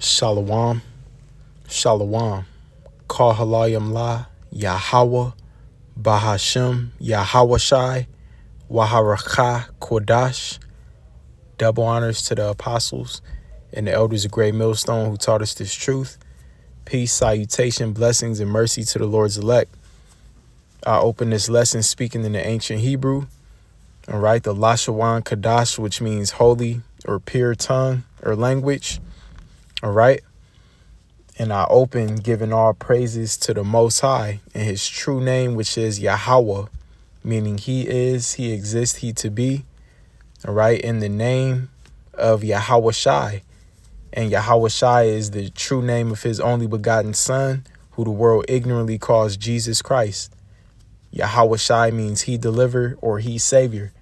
Shalom, Shalom, Kahalayam La, Yahweh, Bahashem, Yahawashai, Waharakah, Kodash. Double honors to the apostles and the elders of Great Millstone who taught us this truth. Peace, salutation, blessings, and mercy to the Lord's elect. I open this lesson speaking in the ancient Hebrew. All right, the Lashawan Kadash, which means holy or pure tongue or language. All right. And I open giving all praises to the Most High in his true name, which is Yahweh, meaning he is, he exists, he to be. All right. In the name of Yahawashai. And Yahawashai is the true name of his only begotten son, who the world ignorantly calls Jesus Christ. Yahawashai means he deliver or he savior.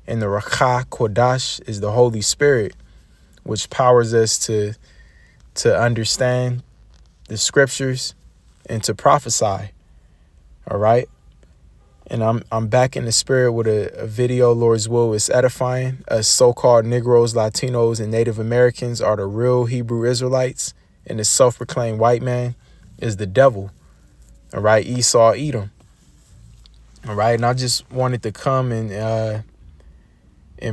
And the Rakah Kodash is the Holy Spirit, which powers us to understand the scriptures and to prophesy. All right. And I'm back in the spirit with a video, Lord's will is edifying. Us so-called Negroes, Latinos, and Native Americans are the real Hebrew Israelites, and the self-proclaimed white man is the devil. All right. Esau, Edom. All right. And I just wanted to come and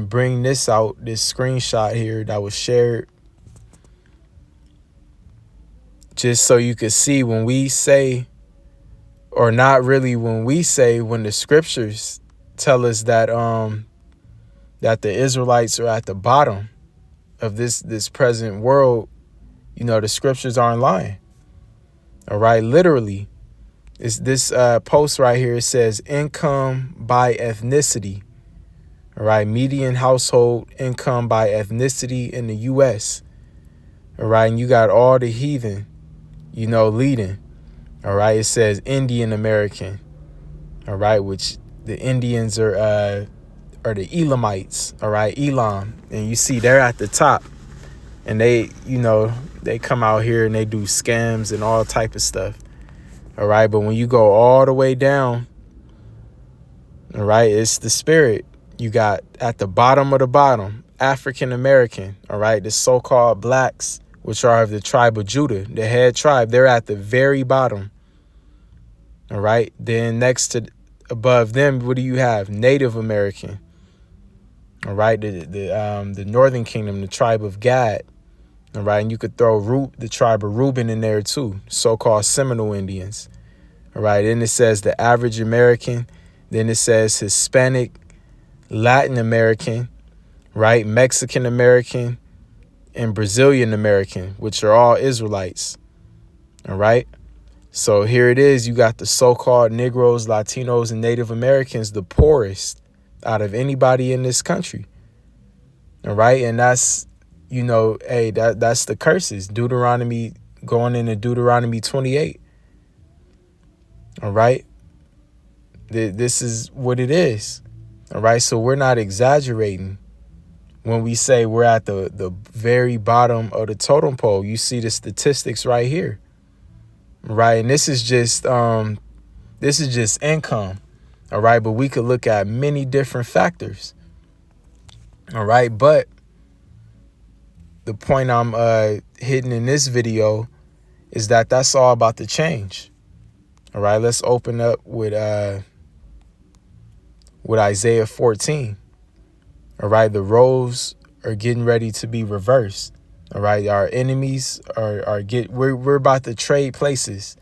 bring this out, this screenshot here that was shared, just so you could see when we say, or not really when we say, when the scriptures tell us that that the Israelites are at the bottom of this present world, you know, the scriptures aren't lying. All right, literally, it's this post right here. It says income by ethnicity. All right, median household income by ethnicity in the U.S. All right, and you got all the heathen, you know, leading. All right. It says Indian American. All right. Which the Indians are the Elamites. All right. Elam. And you see they're at the top. And they, you know, they come out here and they do scams and all type of stuff. All right. But when you go all the way down, all right, it's the spirit. You got at the bottom of the bottom, African American. All right. The so-called blacks, which are of the tribe of Judah, the head tribe, they're at the very bottom. All right. Then next to above them, what do you have? Native American. All right. The Northern Kingdom, the tribe of Gad. All right. And you could throw the tribe of Reuben in there too. So-called Seminole Indians. All right. Then it says the average American. Then it says Hispanic, Latin American, right? Mexican American, and Brazilian American, which are all Israelites. All right. So here it is. You got the so-called Negroes, Latinos, and Native Americans, the poorest out of anybody in this country. All right. And that's, you know, hey, that's the curses. Deuteronomy, going into Deuteronomy 28. All right. This is what it is. All right. So we're not exaggerating when we say we're at the very bottom of the totem pole. You see the statistics right here. Right. And this is just income. All right. But we could look at many different factors. All right. But the point I'm hitting in this video is that that's all about to change. All right. Let's open up with Isaiah 14. All right. The roles are getting ready to be reversed. All right. Our enemies we're about to trade places.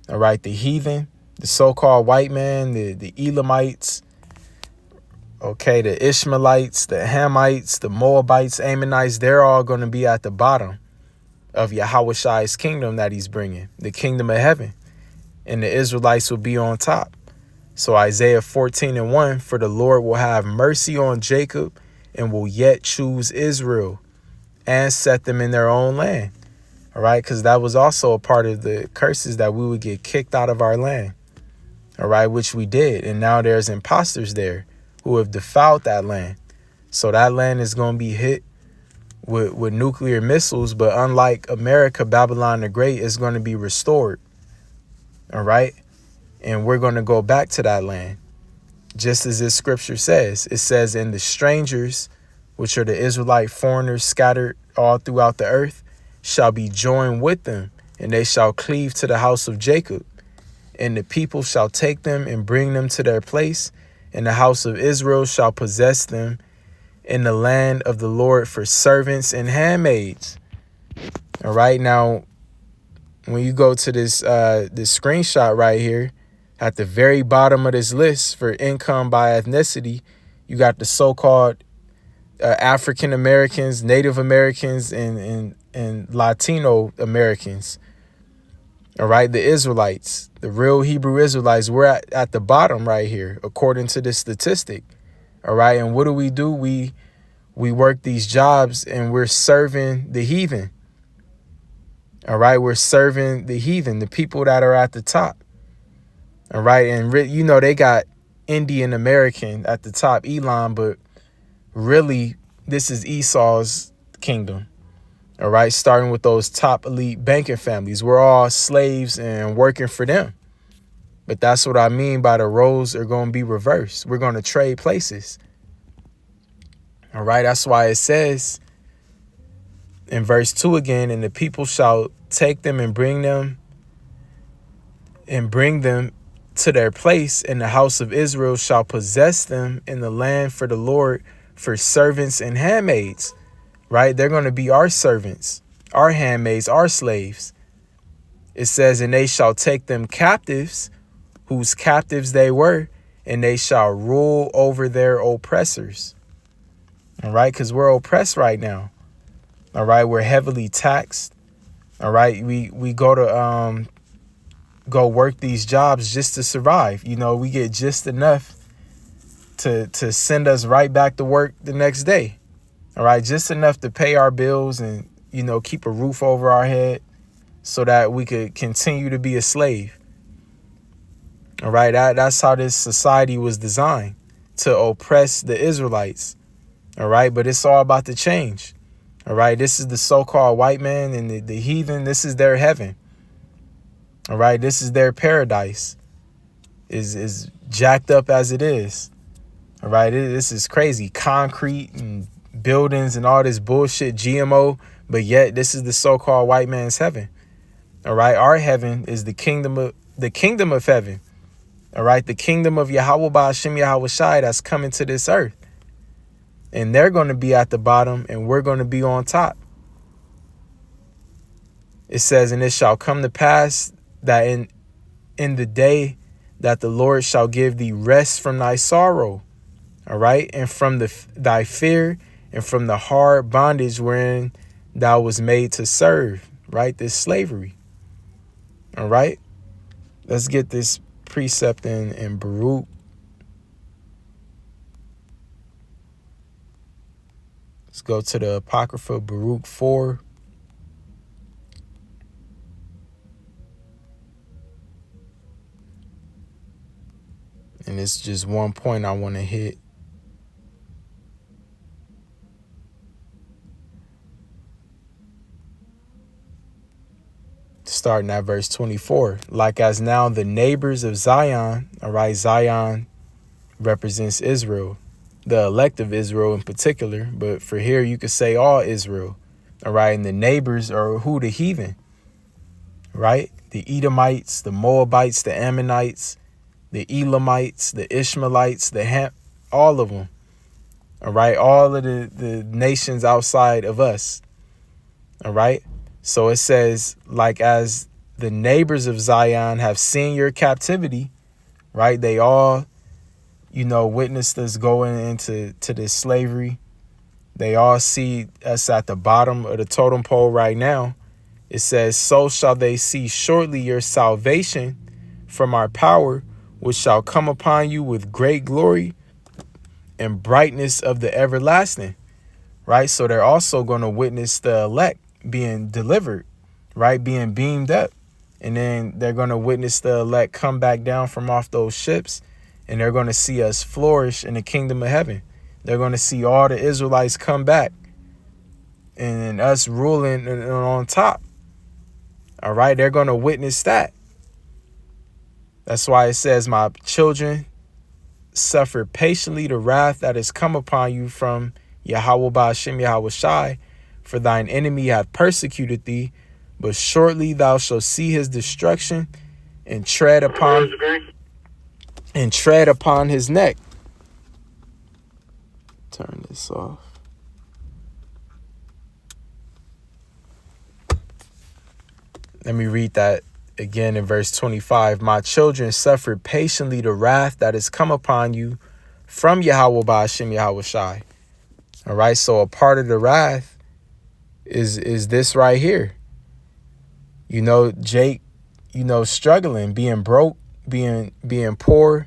All right. The heathen, the so-called white man, the Elamites. Okay. The Ishmaelites, the Hamites, the Moabites, Ammonites, they're all going to be at the bottom of Yahawashi kingdom that he's bringing, the kingdom of heaven. And the Israelites will be on top. So Isaiah 14:1, for the Lord will have mercy on Jacob and will yet choose Israel and set them in their own land. All right. Because that was also a part of the curses, that we would get kicked out of our land. All right. Which we did. And now there's imposters there who have defiled that land. So that land is going to be hit with nuclear missiles. But unlike America, Babylon the Great is going to be restored. All right. And we're going to go back to that land. Just as this scripture says, it says, and the strangers, which are the Israelite foreigners scattered all throughout the earth, shall be joined with them, and they shall cleave to the house of Jacob. And the people shall take them and bring them to their place, and the house of Israel shall possess them in the land of the Lord for servants and handmaids. All right, now when you go to this screenshot right here, at the very bottom of this list for income by ethnicity, you got the so-called African Americans, Native Americans, and Latino Americans. All right, the Israelites, the real Hebrew Israelites, we're at the bottom right here, according to this statistic. All right, and what do? We work these jobs and we're serving the heathen. All right, we're serving the heathen, the people that are at the top. All right, and you know they got Indian American at the top, Elon, but really this is Esau's kingdom. All right, starting with those top elite banking families. We're all slaves and working for them. But that's what I mean by the roles are going to be reversed. We're going to trade places. All right, that's why it says in verse 2 again, and the people shall take them and bring them to their place, and the house of Israel shall possess them in the land for the Lord for servants and handmaids. Right? They're going to be our servants, our handmaids, our slaves. It says, and they shall take them captives, whose captives they were, and they shall rule over their oppressors. All right? Because we're oppressed right now. All right? We're heavily taxed. All right? We go to go work these jobs just to survive. You know, we get just enough to send us right back to work the next day. All right, just enough to pay our bills and, you know, keep a roof over our head so that we could continue to be a slave. All right, that's how this society was designed, to oppress the Israelites. All right, but it's all about to change. All right, this is the so-called white man and the heathen. This is their heaven. All right, this is their paradise. Is jacked up as it is. All right, this is crazy. Concrete and buildings and all this bullshit, GMO, but yet this is the so-called white man's heaven. All right, our heaven is the kingdom of heaven. All right, the kingdom of Yahweh Ba'ashem Yahweh Shai that's coming to this earth. And they're going to be at the bottom and we're going to be on top. It says, and it shall come to pass that in the day that the Lord shall give thee rest from thy sorrow. All right, and from thy fear, and from the hard bondage wherein thou was made to serve, right? This slavery. All right. Let's get this precept in Baruch. Let's go to the Apocrypha, Baruch 4. And it's just one point I want to hit. Starting at verse 24, like as now the neighbors of Zion, all right, Zion represents Israel, the elect of Israel in particular, but for here you could say all Israel, all right, and the neighbors are who? The heathen, right? The Edomites, the Moabites, the Ammonites, the Elamites, the Ishmaelites, all of them, all right, all of the nations outside of us, all right? So it says, like as the neighbors of Zion have seen your captivity, right? They all, you know, witnessed us going into this slavery. They all see us at the bottom of the totem pole right now. It says, so shall they see shortly your salvation from our power, which shall come upon you with great glory and brightness of the everlasting, right? So they're also going to witness the elect being delivered, right? Being beamed up. And then they're going to witness the elect come back down from off those ships. And they're going to see us flourish in the kingdom of heaven. They're going to see all the Israelites come back and us ruling on top. All right. They're going to witness that. That's why it says, my children, suffer patiently the wrath that has come upon you from Yahweh Ba'ashem Yahweh Shai. for thine enemy hath persecuted thee, but shortly thou shalt see his destruction and tread upon his neck. Turn this off. Let me read that again in verse 25. My children, suffered patiently the wrath that is come upon you from Yahweh Ba'ashem Yahweh Shai. All right, so a part of the wrath is this right here. You know, Jake, you know, struggling, being broke, being poor,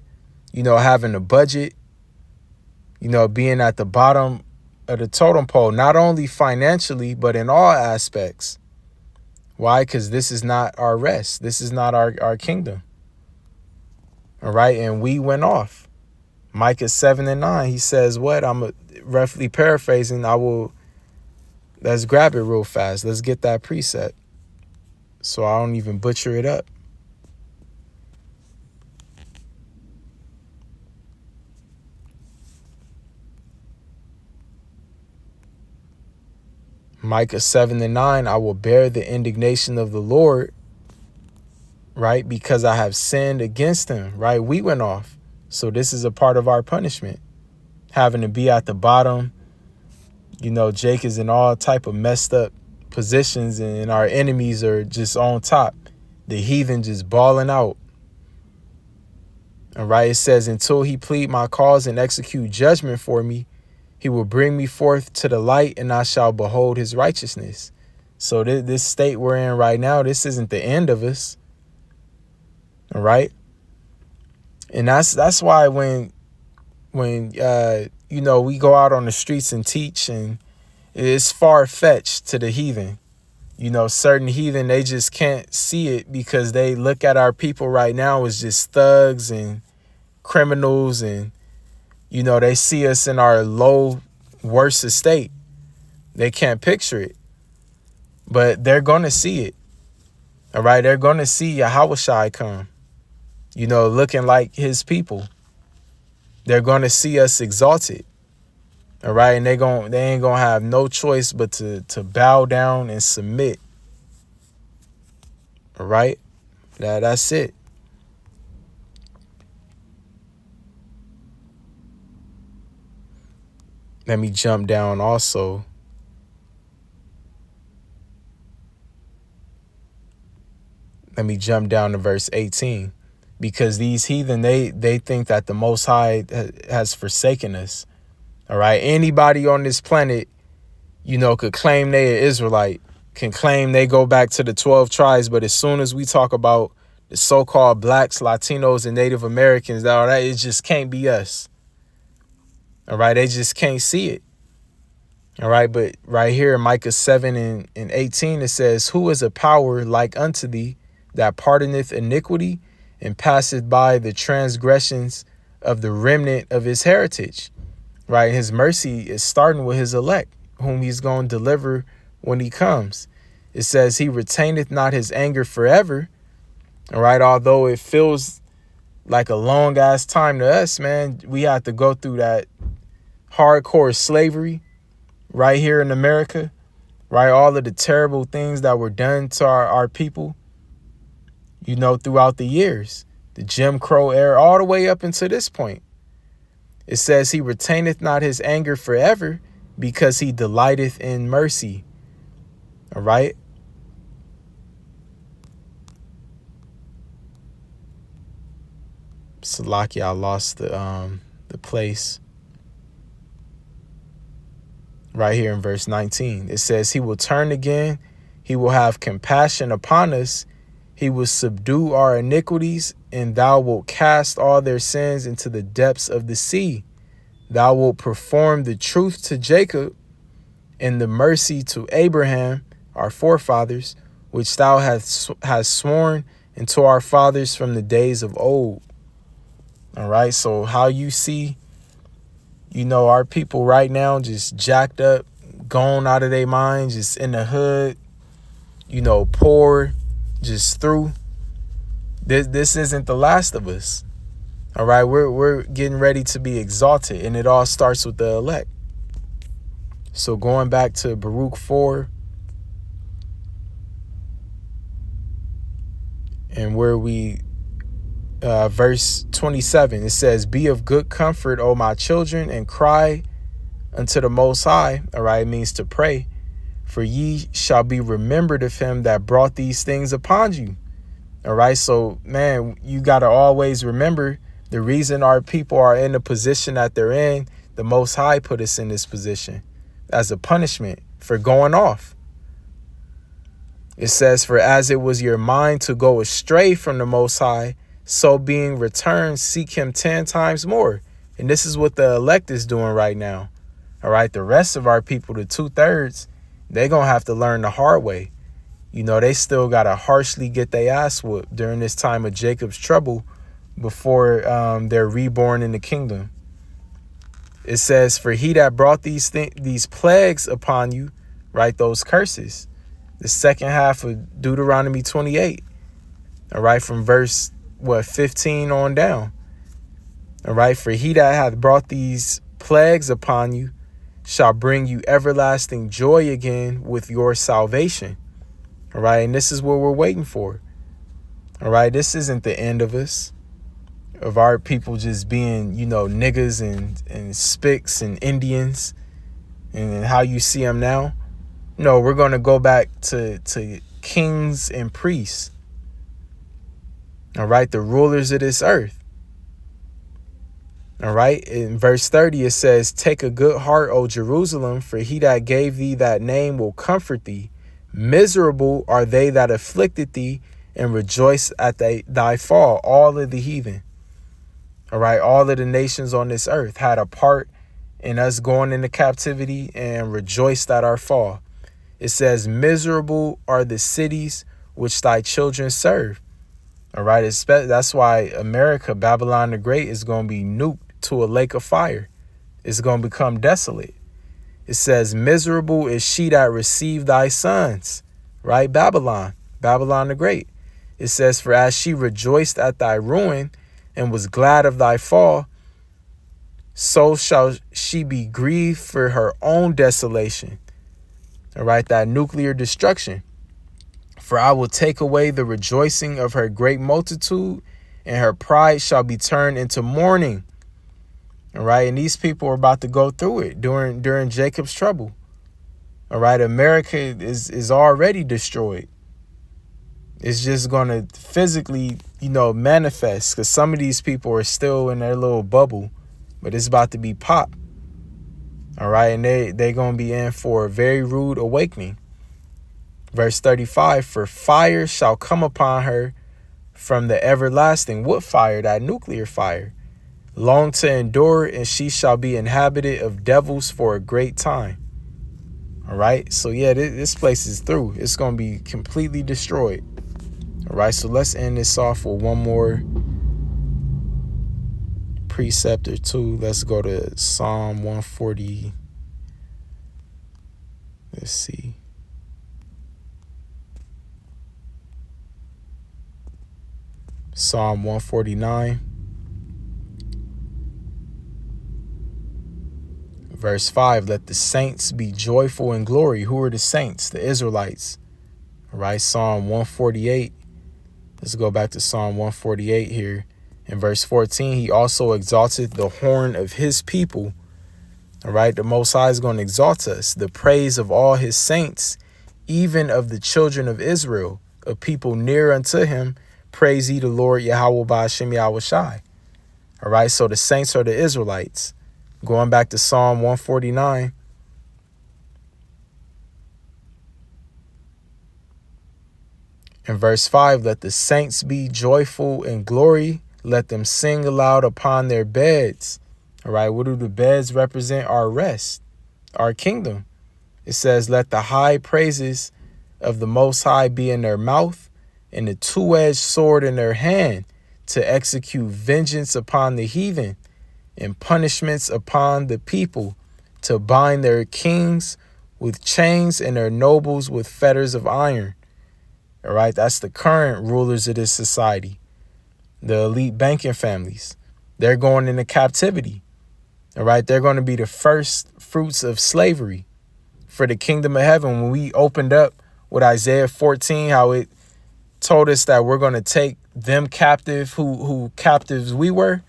you know, having a budget, you know, being at the bottom of the totem pole, not only financially, but in all aspects. Why? Because this is not our rest. This is not our kingdom. All right. And we went off. Micah 7:9, he says what? I'm roughly paraphrasing. Let's grab it real fast. Let's get that precept so I don't even butcher it up. Micah 7:9, I will bear the indignation of the Lord, right? Because I have sinned against him, right? We went off. So this is a part of our punishment. Having to be at the bottom. You know, Jake is in all type of messed up positions and our enemies are just on top. The heathen just balling out. All right, it says, until he plead my cause and execute judgment for me, he will bring me forth to the light and I shall behold his righteousness. So this state we're in right now, this isn't the end of us. All right. And that's why when you know, we go out on the streets and teach, and it's far-fetched to the heathen. You know, certain heathen, they just can't see it because they look at our people right now as just thugs and criminals, and, you know, they see us in our low, worst estate. They can't picture it, but they're going to see it. All right, they're going to see Yahweh Shai come, you know, looking like his people. They're going to see us exalted. All right. And they ain't going to have no choice but to bow down and submit. All right. That's it. Let me jump down also. Let me jump down to verse 18. Because these heathen, they think that the Most High has forsaken us. All right. Anybody on this planet, you know, could claim they an Israelite, can claim they go back to the 12 tribes. But as soon as we talk about the so-called blacks, Latinos, and Native Americans, that it just can't be us. All right. They just can't see it. All right. But right here in Micah 7 and 18, it says, who is a power like unto thee that pardoneth iniquity and passeth by the transgressions of the remnant of his heritage, right? His mercy is starting with his elect, whom he's going to deliver when he comes. It says he retaineth not his anger forever, all right? Although it feels like a long ass time to us, man, we have to go through that hardcore slavery right here in America, right? All of the terrible things that were done to our people, you know, throughout the years, the Jim Crow era, all the way up until this point. It says he retaineth not his anger forever because he delighteth in mercy. All right. Salaki, I lost the place. Right here in verse 19, it says he will turn again. He will have compassion upon us. He will subdue our iniquities, and thou wilt cast all their sins into the depths of the sea. Thou wilt perform the truth to Jacob and the mercy to Abraham, our forefathers, which thou hast sworn unto our fathers from the days of old. All right. So how you see, you know, our people right now just jacked up, gone out of their minds, just in the hood, you know, poor, just through. This isn't the last of us. All right, we're getting ready to be exalted, and it all starts with the elect. So going back to Baruch 4, and where we verse 27, it says, "Be of good comfort, O my children, and cry unto the Most High." All right, it means to pray. "For ye shall be remembered of him that brought these things upon you." All right, so man, you got to always remember the reason our people are in the position that they're in. The Most High put us in this position as a punishment for going off. It says, "For as it was your mind to go astray from the Most High, so being returned, seek him 10 times more." And this is what the elect is doing right now. All right, the rest of our people, the 2/3, they're going to have to learn the hard way. You know, they still got to harshly get their ass whooped during this time of Jacob's trouble before they're reborn in the kingdom. It says, "For he that brought these plagues upon you," right, those curses. The second half of Deuteronomy 28. All right, from verse 15 on down. All right, "For he that hath brought these plagues upon you shall bring you everlasting joy again with your salvation." All right, and this is what we're waiting for. All right, this isn't the end of us, of our people just being, you know, niggas and spics and Indians and how you see them now. No, we're going to go back to kings and priests. All right, the rulers of this earth. All right, in verse 30, it says, "Take a good heart, O Jerusalem, for he that gave thee that name will comfort thee. Miserable are they that afflicted thee, and rejoice at thy fall." All of the heathen. All right, all of the nations on this earth had a part in us going into captivity and rejoiced at our fall. It says, "Miserable are the cities which thy children serve." All right, that's why America, Babylon the Great, is going to be nuked to a lake of fire. It's going to become desolate. It says, "Miserable is she that received thy sons," right? Babylon the Great. It says, "For as she rejoiced at thy ruin and was glad of thy fall, so shall she be grieved for her own desolation." All right, that nuclear destruction. "For I will take away the rejoicing of her great multitude, and her pride shall be turned into mourning." All right, and these people are about to go through it during Jacob's trouble. All right, America is already destroyed. It's just going to physically, you know, manifest, because some of these people are still in their little bubble, but it's about to be popped. All right, and they're going to be in for a very rude awakening. Verse 35, "For fire shall come upon her from the everlasting." What fire? That nuclear fire. "Long to endure, and she shall be inhabited of devils for a great time." All right, so yeah, this place is through. It's going to be completely destroyed. All right, so let's end this off with one more precept or two. Let's go to Psalm 140. Let's see. Psalm 149. Verse 5, "Let the saints be joyful in glory." Who are the saints? The Israelites. All right, Psalm 148. Let's go back to Psalm 148 here. In verse 14, "He also exalted the horn of his people." All right, the Most High is going to exalt us. "The praise of all his saints, even of the children of Israel, a people near unto him. Praise ye the Lord Yahweh Ba'ashem Yahweh Shai." All right, so the saints are the Israelites. Going back to Psalm 149. In verse 5, "Let the saints be joyful in glory. Let them sing aloud upon their beds." All right, what do the beds represent? Our rest, our kingdom. It says, "Let the high praises of the Most High be in their mouth, and the two-edged sword in their hand, to execute vengeance upon the heathen, and punishments upon the people, to bind their kings with chains and their nobles with fetters of iron." All right, that's the current rulers of this society, the elite banking families. They're going into captivity. All right, they're going to be the first fruits of slavery. for the kingdom of heaven. When we opened up with Isaiah 14, how it told us that we're going to take them captive who captives we were.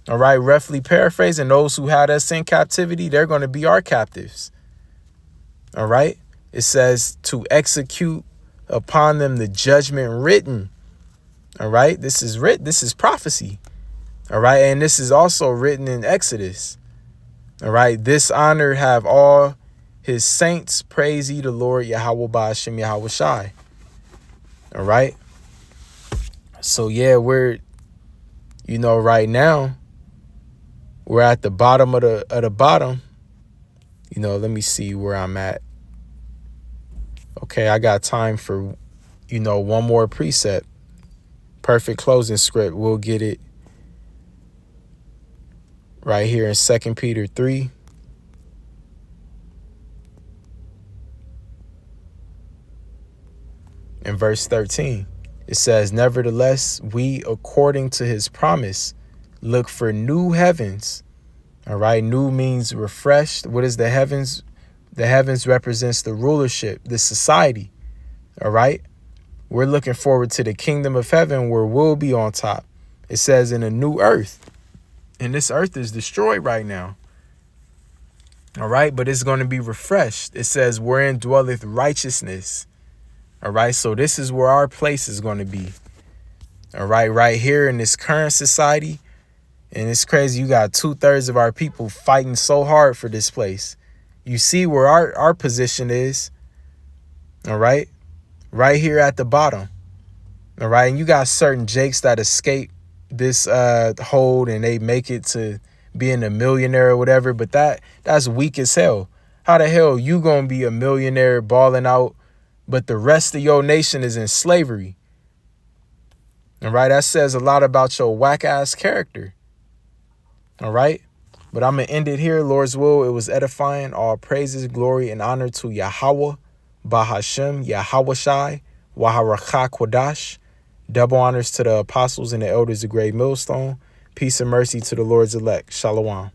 All right, roughly paraphrasing, those who had us in captivity, they're going to be our captives. All right. It says to execute upon them the judgment written. All right. This is prophecy. All right. And this is also written in Exodus. All right. This honor have all his saints. Praise ye the Lord Yahweh Ba'ashem Yahweh Shai. All right. So, yeah, we're, right now, we're at the bottom of the bottom. Let me see where I'm at. Okay, I got time for, one more precept. Perfect closing script. We'll get it right here in 2 Peter 3. In verse 13, it says, nevertheless, we, according to his promise, look for new heavens. All right. New means refreshed. What is the heavens? The heavens represents the rulership, the society. All right. We're looking forward to the kingdom of heaven where we'll be on top. It says in a new earth. And this earth is destroyed right now. All right. But it's going to be refreshed. It says wherein dwelleth righteousness. All right. So this is where our place is going to be. All right. Right here in this current society. And it's crazy. You got 2/3 of our people fighting so hard for this place. You see where our position is. All right. Right here at the bottom. All right. And you got certain jakes that escape this hold and they make it to being a millionaire or whatever. But that's weak as hell. How the hell you going to be a millionaire balling out, but the rest of your nation is in slavery? All right. That says a lot about your whack ass character. All right. But I'm going to end it here. Lord's will. It was edifying. All praises, glory, and honor to Yahweh, Bahashem, Yahweh Shai, Waharakha Kwadash. Double honors to the apostles and the elders of Great Millstone. Peace and mercy to the Lord's elect. Shalom.